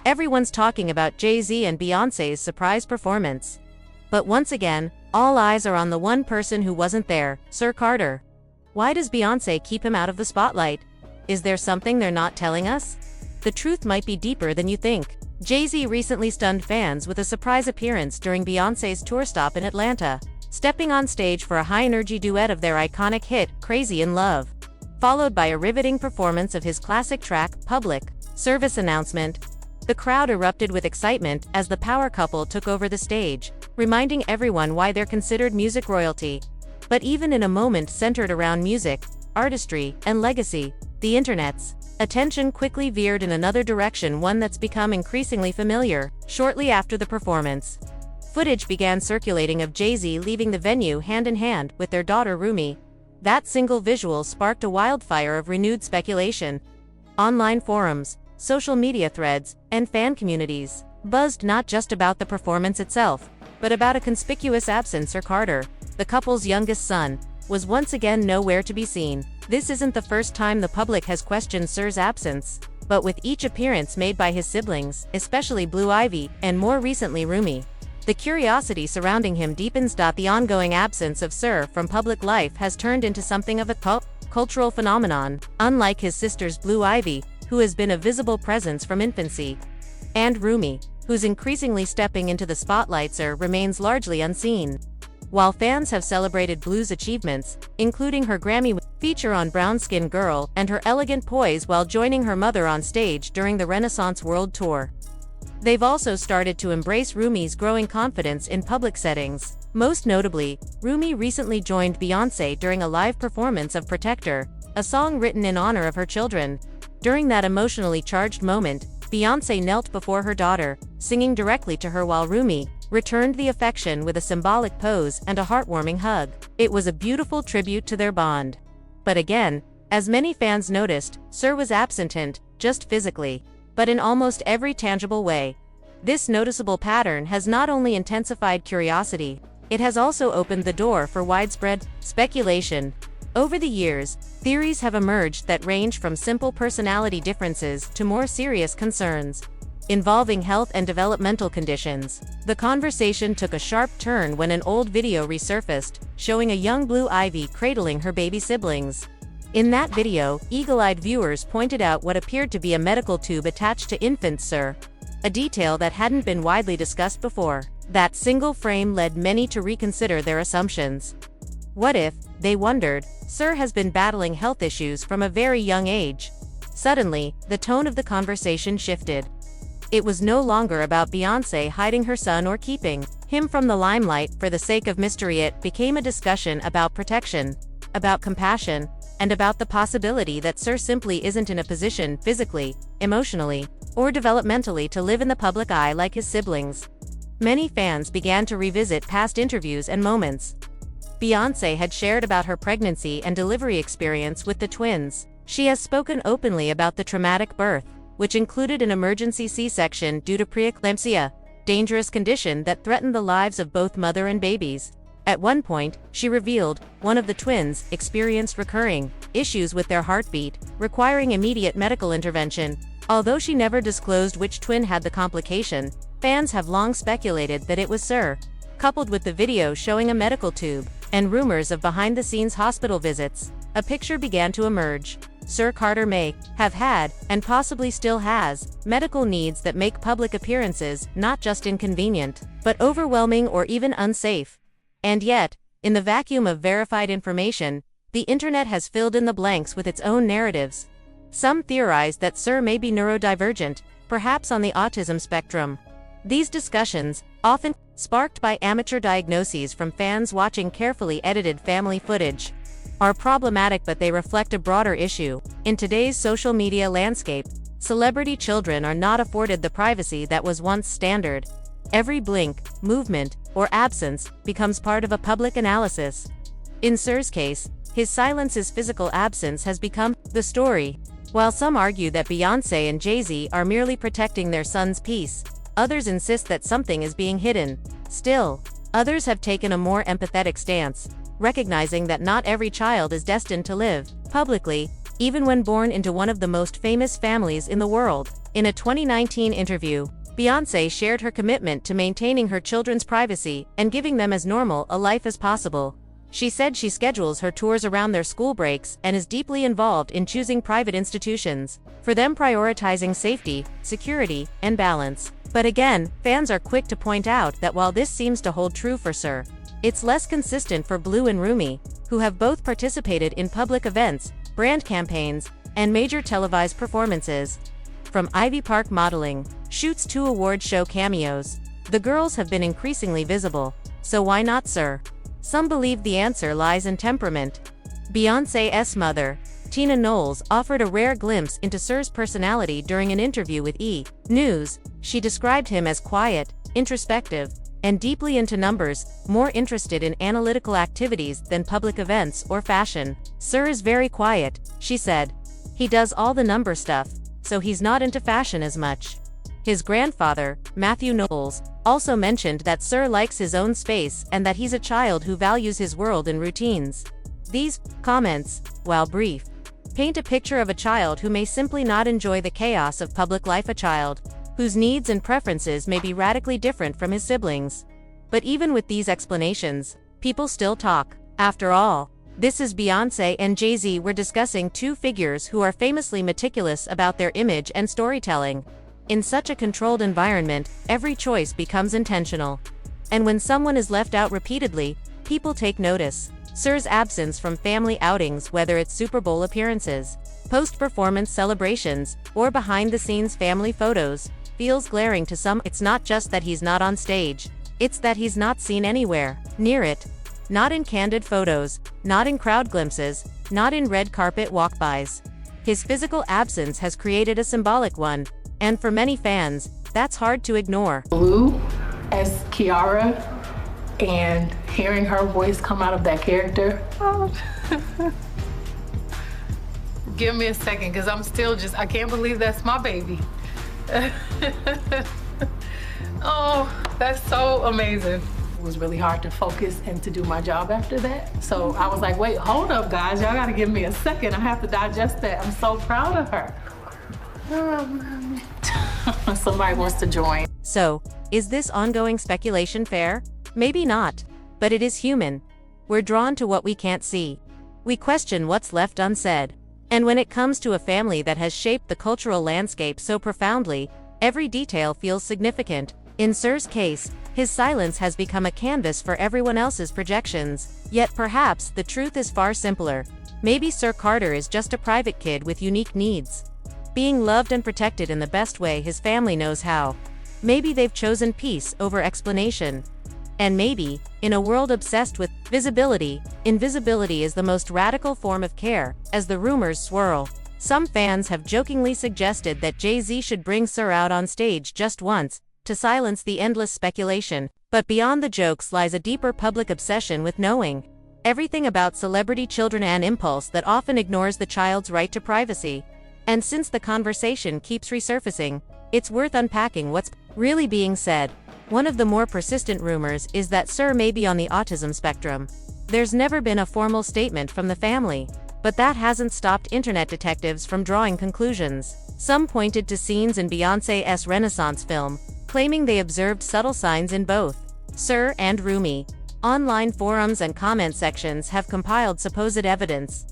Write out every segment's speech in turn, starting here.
Everyone's talking about Jay-Z and Beyoncé's surprise performance. But once again, all eyes are on the one person who wasn't there, Sir Carter. Why does Beyoncé keep him out of the spotlight? Is there something they're not telling us? The truth might be deeper than you think. Jay-Z recently stunned fans with a surprise appearance during Beyoncé's tour stop in Atlanta, stepping on stage for a high-energy duet of their iconic hit, Crazy in Love, followed by a riveting performance of his classic track, Public Service Announcement. The crowd erupted with excitement as the power couple took over the stage, reminding everyone why they're considered music royalty. But even in a moment centered around music, artistry, and legacy, the internet's attention quickly veered in another direction, one that's become increasingly familiar. Shortly after the performance, footage began circulating of Jay-Z leaving the venue hand in hand with their daughter Rumi. That single visual sparked a wildfire of renewed speculation. Online forums, social media threads, and fan communities buzzed not just about the performance itself, but about a conspicuous absence. Sir Carter, the couple's youngest son, was once again nowhere to be seen. This isn't the first time the public has questioned Sir's absence, but with each appearance made by his siblings, especially Blue Ivy, and more recently Rumi, the curiosity surrounding him deepens. The ongoing absence of Sir from public life has turned into something of a cultural phenomenon, unlike his sisters Blue Ivy, who has been a visible presence from infancy, and Rumi, who's increasingly stepping into the spotlight. Sir remains largely unseen. While fans have celebrated Blue's achievements, including her Grammy feature on Brown Skin Girl and her elegant poise while joining her mother on stage during the Renaissance World Tour, they've also started to embrace Rumi's growing confidence in public settings. Most notably, Rumi recently joined Beyoncé during a live performance of Protector, a song written in honor of her children. During that emotionally charged moment, Beyoncé knelt before her daughter, singing directly to her while Rumi returned the affection with a symbolic pose and a heartwarming hug. It was a beautiful tribute to their bond. But again, as many fans noticed, Sir was absent, just physically, but in almost every tangible way. This noticeable pattern has not only intensified curiosity, it has also opened the door for widespread speculation. Over the years, theories have emerged that range from simple personality differences to more serious concerns involving health and developmental conditions. The conversation took a sharp turn when an old video resurfaced, showing a young Blue Ivy cradling her baby siblings. In that video, eagle-eyed viewers pointed out what appeared to be a medical tube attached to infant Sir, a detail that hadn't been widely discussed before. That single frame led many to reconsider their assumptions. What if, they wondered, Sir has been battling health issues from a very young age? Suddenly, the tone of the conversation shifted. It was no longer about Beyoncé hiding her son or keeping him from the limelight for the sake of mystery. It became a discussion about protection, about compassion, and about the possibility that Sir simply isn't in a position physically, emotionally, or developmentally to live in the public eye like his siblings. Many fans began to revisit past interviews and moments Beyoncé had shared about her pregnancy and delivery experience with the twins. She has spoken openly about the traumatic birth, which included an emergency C-section due to preeclampsia, dangerous condition that threatened the lives of both mother and babies. At one point, she revealed, one of the twins experienced recurring issues with their heartbeat, requiring immediate medical intervention. Although she never disclosed which twin had the complication, fans have long speculated that it was Sir. Coupled with the video showing a medical tube, and rumors of behind-the-scenes hospital visits, a picture began to emerge. Sir Carter may have had, and possibly still has, medical needs that make public appearances not just inconvenient, but overwhelming or even unsafe. And yet, in the vacuum of verified information, the internet has filled in the blanks with its own narratives. Some theorize that Sir may be neurodivergent, perhaps on the autism spectrum. These discussions, often sparked by amateur diagnoses from fans watching carefully edited family footage, are problematic, but they reflect a broader issue. In today's social media landscape, celebrity children are not afforded the privacy that was once standard. Every blink, movement, or absence becomes part of a public analysis. In Sir's case, his silence, physical absence, has become the story. While some argue that Beyoncé and Jay-Z are merely protecting their son's peace, others insist that something is being hidden. Still, others have taken a more empathetic stance, recognizing that not every child is destined to live publicly. even when born into one of the most famous families in the world. In a 2019 interview, Beyoncé shared her commitment to maintaining her children's privacy and giving them as normal a life as possible. She said she schedules her tours around their school breaks and is deeply involved in choosing private institutions, for them prioritizing safety, security, and balance. But again, fans are quick to point out that while this seems to hold true for Sir, it's less consistent for Blue and Rumi, who have both participated in public events, brand campaigns, and major televised performances. From Ivy Park modeling shoots to award show cameos, the girls have been increasingly visible. So why not Sir? Some believe the answer lies in temperament. Beyoncé's mother, Tina Knowles, offered a rare glimpse into Sir's personality during an interview with E! News. She described him as quiet, introspective, and deeply into numbers, more interested in analytical activities than public events or fashion. Sir is very quiet, she said. He does all the number stuff, so he's not into fashion as much. His grandfather, Matthew Knowles, also mentioned that Sir likes his own space and that he's a child who values his world and routines. These comments, while brief, paint a picture of a child who may simply not enjoy the chaos of public life, a child whose needs and preferences may be radically different from his siblings. But even with these explanations, people still talk. After all, this is Beyoncé and Jay-Z. We're discussing two figures who are famously meticulous about their image and storytelling. In such a controlled environment, every choice becomes intentional. And when someone is left out repeatedly, people take notice. Sir's absence from family outings, whether it's Super Bowl appearances, post-performance celebrations, or behind-the-scenes family photos, feels glaring to some. It's not just that he's not on stage, it's that he's not seen anywhere near it. Not in candid photos, not in crowd glimpses, not in red carpet walkbys. His physical absence has created a symbolic one, and for many fans, that's hard to ignore. Blue as Kiara, and hearing her voice come out of that character. Give me a second, because I'm still I can't believe that's my baby. Oh, that's so amazing. It was really hard to focus and to do my job after that. So I was like, wait, hold up, guys. Y'all gotta give me a second. I have to digest that. I'm so proud of her. Somebody wants to join. So, is this ongoing speculation fair? Maybe not. But it is human. We're drawn to what we can't see. We question what's left unsaid. And when it comes to a family that has shaped the cultural landscape so profoundly, every detail feels significant. In Sir's case, his silence has become a canvas for everyone else's projections. Yet perhaps the truth is far simpler. Maybe Sir Carter is just a private kid with unique needs, being loved and protected in the best way his family knows how. Maybe they've chosen peace over explanation. And maybe, in a world obsessed with visibility, invisibility is the most radical form of care. As the rumors swirl, some fans have jokingly suggested that Jay-Z should bring Sir out on stage just once, to silence the endless speculation. But beyond the jokes lies a deeper public obsession with knowing everything about celebrity children, an impulse that often ignores the child's right to privacy. And since the conversation keeps resurfacing, it's worth unpacking what's really being said. One of the more persistent rumors is that Sir may be on the autism spectrum. There's never been a formal statement from the family, but that hasn't stopped internet detectives from drawing conclusions. Some pointed to scenes in Beyoncé's Renaissance film, claiming they observed subtle signs in both Sir and Rumi. Online forums and comment sections have compiled supposed evidence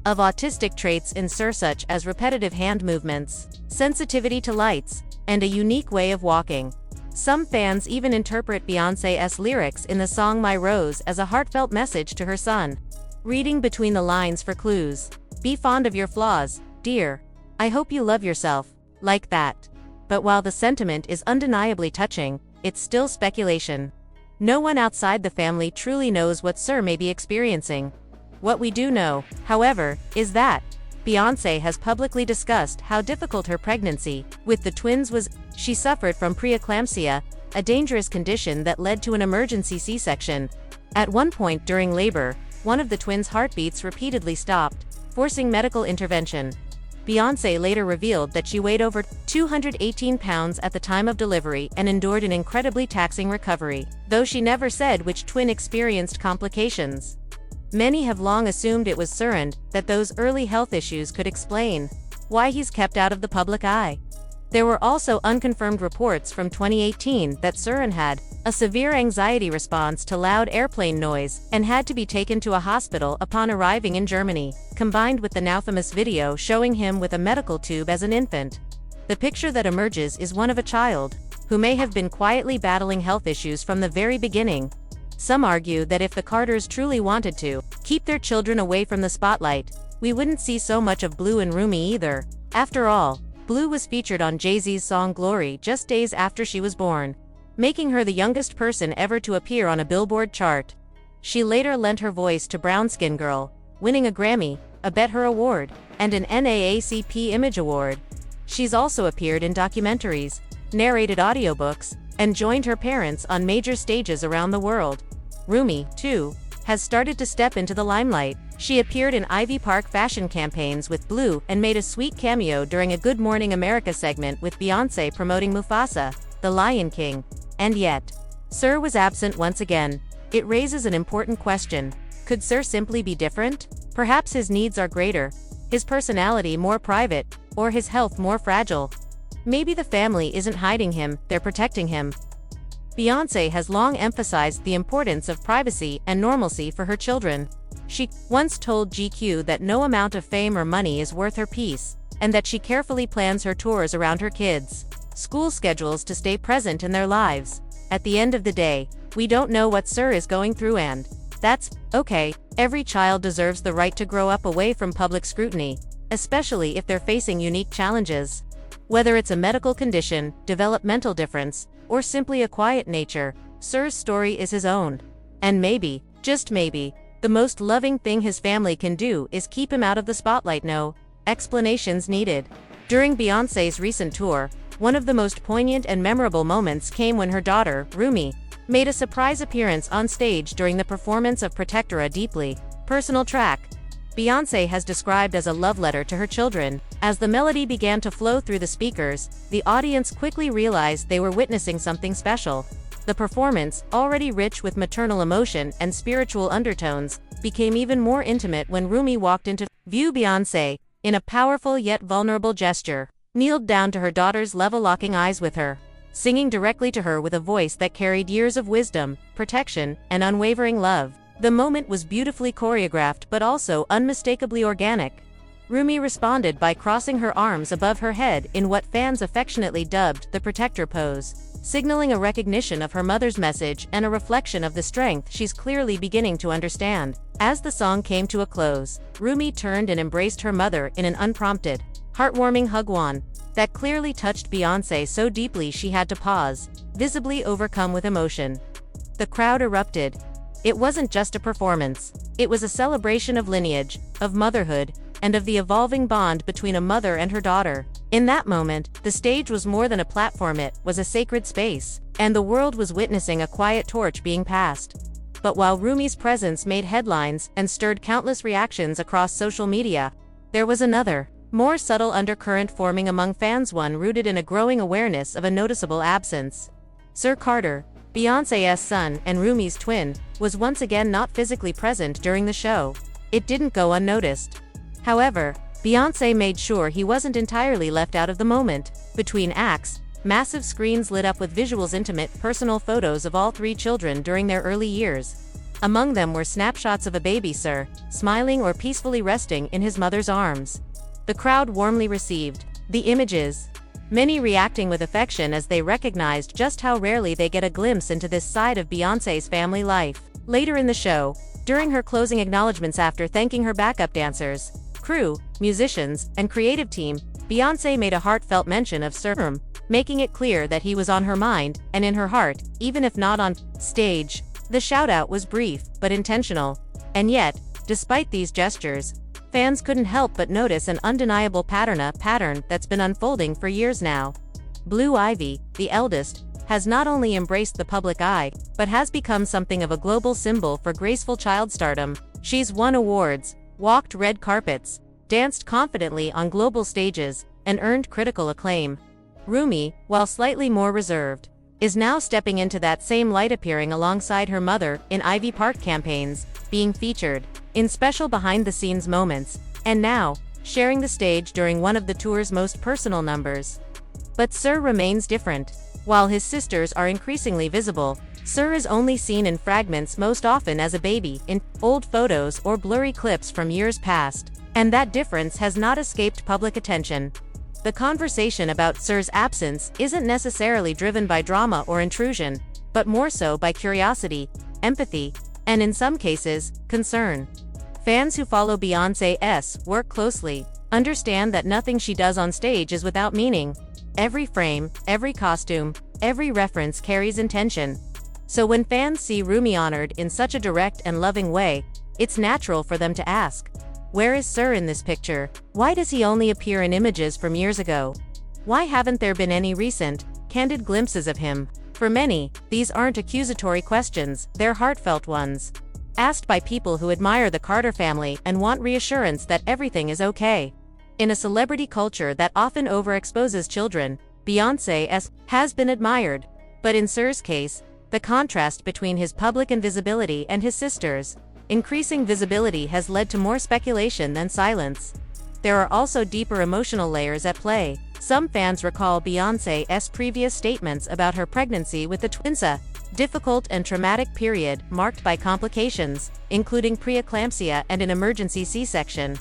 of autistic traits in Sir, such as repetitive hand movements, sensitivity to lights, and a unique way of walking. Some fans even interpret Beyoncé's lyrics in the song My Rose as a heartfelt message to her son, reading between the lines for clues. Be fond of your flaws, dear. I hope you love yourself, like that. But while the sentiment is undeniably touching, it's still speculation. No one outside the family truly knows what Sir may be experiencing. What we do know, however, is that Beyoncé has publicly discussed how difficult her pregnancy with the twins was. She suffered from preeclampsia, a dangerous condition that led to an emergency C-section. At one point during labor, one of the twins' heartbeats repeatedly stopped, forcing medical intervention. Beyoncé later revealed that she weighed over 218 pounds at the time of delivery and endured an incredibly taxing recovery, though she never said which twin experienced complications. Many have long assumed it was Surin that those early health issues could explain why he's kept out of the public eye. There were also unconfirmed reports from 2018 that Surin had a severe anxiety response to loud airplane noise and had to be taken to a hospital upon arriving in Germany, combined with the now famous video showing him with a medical tube as an infant. The picture that emerges is one of a child who may have been quietly battling health issues from the very beginning. Some argue that if the Carters truly wanted to keep their children away from the spotlight, we wouldn't see so much of Blue and Rumi either. After all, Blue was featured on Jay-Z's song Glory just days after she was born, making her the youngest person ever to appear on a Billboard chart. She later lent her voice to Brown Skin Girl, winning a Grammy, a Bet Her Award, and an NAACP Image Award. She's also appeared in documentaries, narrated audiobooks, and joined her parents on major stages around the world. Rumi, too, has started to step into the limelight. She appeared in Ivy Park fashion campaigns with Blue and made a sweet cameo during a Good Morning America segment with Beyoncé promoting Mufasa, the Lion King. And yet, Sir was absent once again. It raises an important question. Could Sir simply be different? Perhaps his needs are greater, his personality more private, or his health more fragile. Maybe the family isn't hiding him, they're protecting him. Beyoncé has long emphasized the importance of privacy and normalcy for her children. She once told GQ that no amount of fame or money is worth her peace, and that she carefully plans her tours around her kids' school schedules to stay present in their lives. At the end of the day, we don't know what Sir is going through, and that's okay. Every child deserves the right to grow up away from public scrutiny, especially if they're facing unique challenges. Whether it's a medical condition, developmental difference, or simply a quiet nature, Sir's story is his own. And maybe, just maybe, the most loving thing his family can do is keep him out of the spotlight. No explanations needed. During Beyoncé's recent tour, one of the most poignant and memorable moments came when her daughter, Rumi, made a surprise appearance on stage during the performance of Protector, a deeply personal track Beyoncé has described as a love letter to her children. As the melody began to flow through the speakers, the audience quickly realized they were witnessing something special. The performance, already rich with maternal emotion and spiritual undertones, became even more intimate when Rumi walked into view. Beyoncé, in a powerful yet vulnerable gesture, kneeled down to her daughter's level, locking eyes with her, singing directly to her with a voice that carried years of wisdom, protection, and unwavering love. The moment was beautifully choreographed but also unmistakably organic. Rumi responded by crossing her arms above her head in what fans affectionately dubbed the protector pose, signaling a recognition of her mother's message and a reflection of the strength she's clearly beginning to understand. As the song came to a close, Rumi turned and embraced her mother in an unprompted, heartwarming hug, one that clearly touched Beyoncé so deeply she had to pause, visibly overcome with emotion. The crowd erupted. It wasn't just a performance. It was a celebration of lineage, of motherhood, and of the evolving bond between a mother and her daughter. In that moment, the stage was more than a platform, it was a sacred space, and the world was witnessing a quiet torch being passed. But while Rumi's presence made headlines and stirred countless reactions across social media, there was another, more subtle undercurrent forming among fans, one rooted in a growing awareness of a noticeable absence. Sir Carter, Beyoncé's son and Rumi's twin, was once again not physically present during the show. It didn't go unnoticed. However, Beyoncé made sure he wasn't entirely left out of the moment. Between acts, massive screens lit up with visuals, intimate, personal photos of all three children during their early years. Among them were snapshots of a baby Sir, smiling or peacefully resting in his mother's arms. The crowd warmly received the images, many reacting with affection as they recognized just how rarely they get a glimpse into this side of Beyoncé's family life. Later in the show, during her closing acknowledgments after thanking her backup dancers, crew, musicians, and creative team, Beyoncé made a heartfelt mention of Sir, making it clear that he was on her mind and in her heart, even if not on stage. The shout-out was brief but intentional. And yet, despite these gestures, fans couldn't help but notice an undeniable pattern that's been unfolding for years now. Blue Ivy, the eldest, has not only embraced the public eye, but has become something of a global symbol for graceful child stardom. She's won awards, walked red carpets, danced confidently on global stages, and earned critical acclaim. Rumi, while slightly more reserved, is now stepping into that same light, appearing alongside her mother in Ivy Park campaigns, being featured in special behind-the-scenes moments, and now sharing the stage during one of the tour's most personal numbers. But Sir remains different. While his sisters are increasingly visible, Sir is only seen in fragments, most often as a baby, in old photos or blurry clips from years past, and that difference has not escaped public attention. The conversation about Sir's absence isn't necessarily driven by drama or intrusion, but more so by curiosity, empathy, and in some cases, concern. Fans who follow Beyoncé's work closely understand that nothing she does on stage is without meaning. Every frame, every costume, every reference carries intention. So when fans see Rumi honored in such a direct and loving way, it's natural for them to ask, where is Sir in this picture? Why does he only appear in images from years ago? Why haven't there been any recent, candid glimpses of him? For many, these aren't accusatory questions, they're heartfelt ones. Asked by people who admire the Carter family and want reassurance that everything is okay. In a celebrity culture that often overexposes children, Beyoncé has been admired. But in Sir's case, the contrast between his public invisibility and his sisters' increasing visibility has led to more speculation than silence. There are also deeper emotional layers at play. Some fans recall Beyoncé's previous statements about her pregnancy with the twins, a difficult and traumatic period marked by complications, including preeclampsia and an emergency C-section.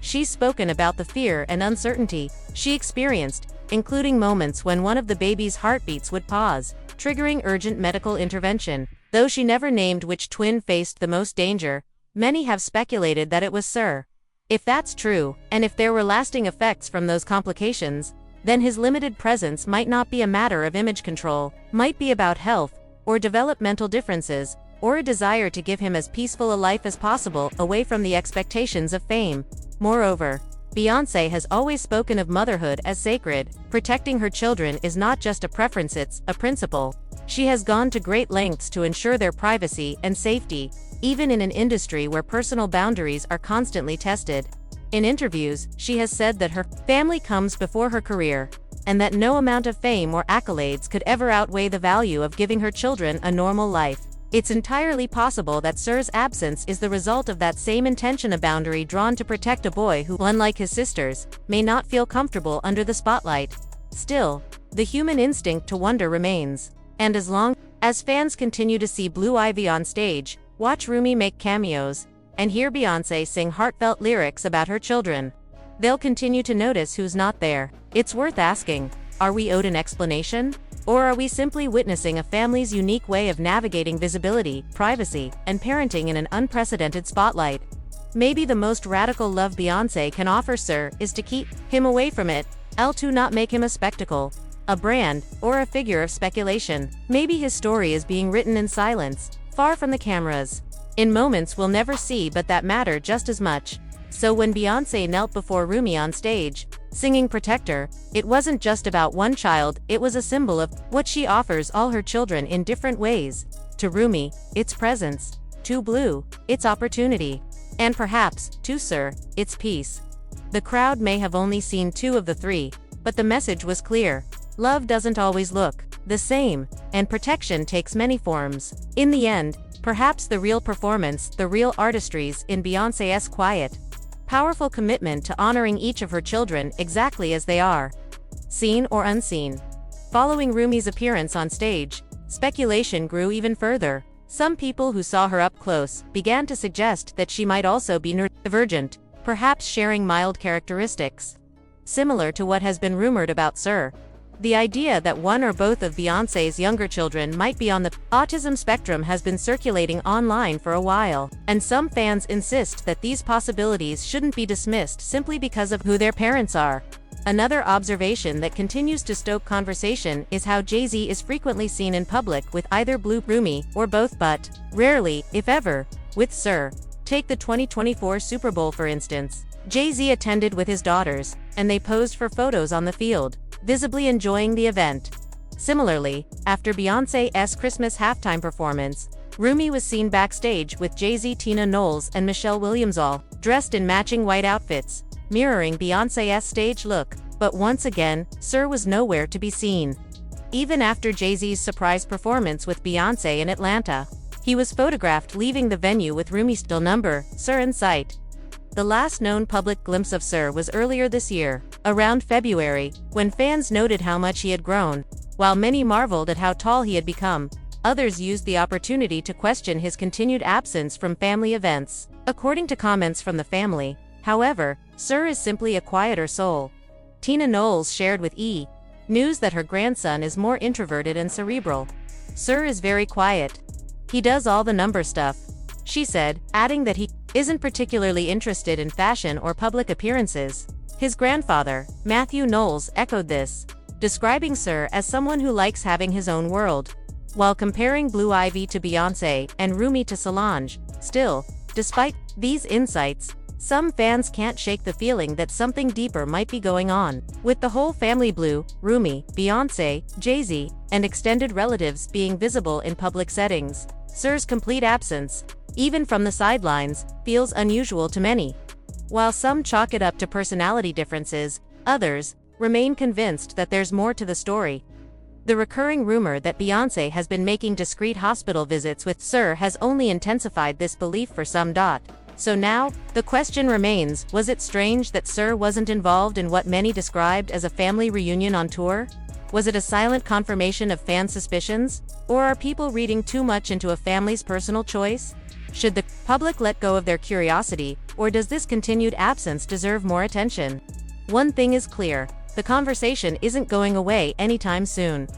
She's spoken about the fear and uncertainty she experienced, including moments when one of the baby's heartbeats would pause, triggering urgent medical intervention. Though she never named which twin faced the most danger, many have speculated that it was Sir. If that's true, and if there were lasting effects from those complications, then his limited presence might not be a matter of image control, might be about health, or developmental differences, or a desire to give him as peaceful a life as possible away from the expectations of fame. Moreover, Beyoncé has always spoken of motherhood as sacred. Protecting her children is not just a preference, it's a principle. She has gone to great lengths to ensure their privacy and safety, even in an industry where personal boundaries are constantly tested. In interviews, she has said that her family comes before her career, and that no amount of fame or accolades could ever outweigh the value of giving her children a normal life. It's entirely possible that Sir's absence is the result of that same intention, a boundary drawn to protect a boy who, unlike his sisters, may not feel comfortable under the spotlight. Still, the human instinct to wonder remains. And as long as fans continue to see Blue Ivy on stage, watch Rumi make cameos, and hear Beyoncé sing heartfelt lyrics about her children, they'll continue to notice who's not there. It's worth asking, are we owed an explanation? Or are we simply witnessing a family's unique way of navigating visibility, privacy, and parenting in an unprecedented spotlight? Maybe the most radical love Beyoncé can offer Sir is to keep him away from it, to not make him a spectacle, a brand, or a figure of speculation. Maybe his story is being written in silence, far from the cameras, in moments we'll never see but that matter just as much. So when Beyoncé knelt before Rumi on stage, singing Protector, it wasn't just about one child, it was a symbol of what she offers all her children in different ways. To Rumi, it's presence. To Blue, it's opportunity. And perhaps, to Sir, it's peace. The crowd may have only seen two of the three, but the message was clear. Love doesn't always look the same, and protection takes many forms. In the end, perhaps the real performance, the real artistry's in Beyoncé's quiet, powerful commitment to honoring each of her children exactly as they are, seen or unseen. Following Rumi's appearance on stage, speculation grew even further. Some people who saw her up close began to suggest that she might also be neurodivergent, perhaps sharing mild characteristics similar to what has been rumored about Sir. The idea that one or both of Beyoncé's younger children might be on the autism spectrum has been circulating online for a while, and some fans insist that these possibilities shouldn't be dismissed simply because of who their parents are. Another observation that continues to stoke conversation is how Jay-Z is frequently seen in public with either Blue, Rumi, or both, but rarely, if ever, with Sir. Take the 2024 Super Bowl for instance. Jay-Z attended with his daughters, and they posed for photos on the field, visibly enjoying the event. Similarly, after Beyoncé's Christmas halftime performance, Rumi was seen backstage with Jay-Z, Tina Knowles, and Michelle Williams, all dressed in matching white outfits, mirroring Beyoncé's stage look. But once again, Sir was nowhere to be seen. Even after Jay-Z's surprise performance with Beyoncé in Atlanta, he was photographed leaving the venue with Rumi's still number, Sir in sight. The last known public glimpse of Sir was earlier this year, around February, when fans noted how much he had grown. While many marveled at how tall he had become, others used the opportunity to question his continued absence from family events. According to comments from the family, however, Sir is simply a quieter soul. Tina Knowles shared with E! News that her grandson is more introverted and cerebral. Sir is very quiet. He does all the number stuff, she said, adding that he isn't particularly interested in fashion or public appearances. His grandfather, Matthew Knowles, echoed this, describing Sir as someone who likes having his own world. While comparing Blue Ivy to Beyoncé and Rumi to Solange, still, despite these insights, some fans can't shake the feeling that something deeper might be going on. With the whole family Blue, Rumi, Beyoncé, Jay-Z, and extended relatives being visible in public settings, Sir's complete absence, even from the sidelines, feels unusual to many. While some chalk it up to personality differences, others remain convinced that there's more to the story. The recurring rumor that Beyoncé has been making discreet hospital visits with Sir has only intensified this belief for some. So now, the question remains, was it strange that Sir wasn't involved in what many described as a family reunion on tour? Was it a silent confirmation of fan suspicions? Or are people reading too much into a family's personal choice? Should the public let go of their curiosity, or does this continued absence deserve more attention? One thing is clear, the conversation isn't going away anytime soon.